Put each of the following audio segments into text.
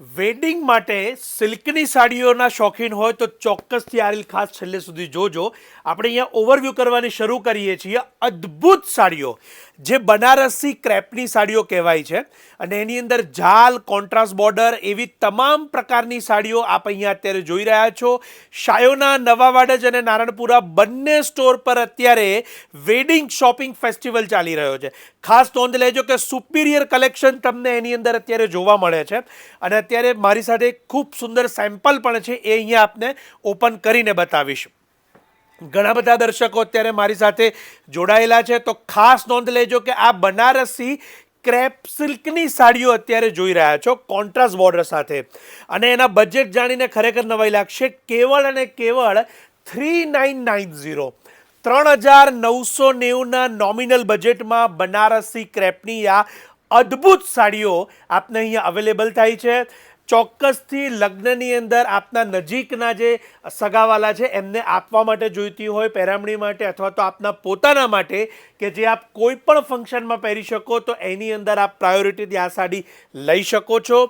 Wedding માટે સિલ્કની સાડીઓના શોખીન હોય તો ચોક્કસથી આ રીલ ખાસ છેલ્લે સુધી જોજો. આપણે અહીંયા ઓવરવ્યૂ કરવાની શરૂ કરીએ છીએ. અદ્ભુત સાડીઓ જે બનારસી ક્રેપની સાડીઓ કહેવાય છે અને એની અંદર ઝાલ, કોન્ટ્રાસ્ટ બોર્ડર એવી તમામ પ્રકારની સાડીઓ આપ અહીંયા અત્યારે જોઈ રહ્યા છો. શાયોના, નવાવાડજ અને નારણપુરા બંને સ્ટોર પર અત્યારે વેડિંગ શોપિંગ ફેસ્ટિવલ ચાલી રહ્યો છે. ખાસ નોંધ લેજો કે સુપિરિયર કલેક્શન તમને એની અંદર અત્યારે જોવા મળે છે અને અત્યારે મારી સાથે ખૂબ સુંદર સેમ્પલ પણ છે, એ અહીંયા આપને ઓપન કરીને બતાવીશ. ઘણા બધા દર્શકો અત્યારે મારી સાથે જોડાયેલા છે, તો ખાસ નોંધ લેજો કે આ બનારસી ક્રેપ સિલ્કની સાડીઓ અત્યારે જોઈ રહ્યા છો કોન્ટ્રાસ્ટ બોર્ડર સાથે, અને એના બજેટ જાણીને ખરેખર નવાઈ લાગશે. કેવળ અને કેવળ 3990 3990ના નોમિનલ બજેટમાં બનારસી ક્રેપની આ અદ્ભુત સાડીઓ આપને અહીંયા અવેલેબલ થાય છે. ચોક્કસથી લગ્નની અંદર આપના નજીકના જે સગાવાલા છે એમને આપવા માટે જોઈતી હોય, પહેરામણી માટે અથવા તો આપના પોતાના માટે કે જે આપ કોઈ પણ ફંક્શનમાં પહેરી શકો, તો એની અંદર આપ પ્રાયોરિટીથી આ સાડી લઈ શકો છો.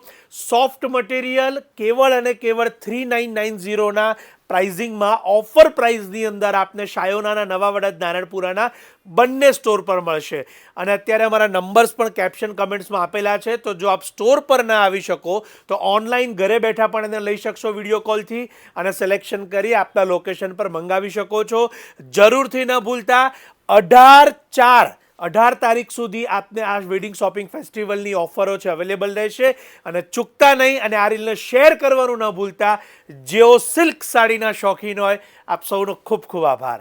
સોફ્ટ મટીરિયલ કેવળ અને કેવળ 3990ના પ્રાઇઝિંગમાં ઓફર પ્રાઇઝની અંદર આપને શાયોનાના, નવાવાડા, નારણપુરાના બંને સ્ટોર પર મળશે. અને અત્યારે અમારા નંબર્સ પણ કેપ્શન કમેન્ટ્સમાં આપેલા છે, તો જો આપ સ્ટોર પર ના આવી શકો તો ઓનલાઈન ઘરે બેઠા પણ એને લઈ શકશો વિડીયો કોલથી અને સિલેક્શન કરી આપના લોકેશન પર મંગાવી શકો છો. જરૂરથી ન ભૂલતા 18 તારીખ સુધી આપને આ વેડિંગ શોપિંગ ફેસ્ટિવલની ઓફરો છે અવેલેબલ રહેશે, અને ચૂકતા નહીં. અને આ રીલને શેર કરવાનું ન ભૂલતા. જેઓ સિલ્ક સાડીના શોખીન હોય, આપ સૌનો ખૂબ ખૂબ આભાર.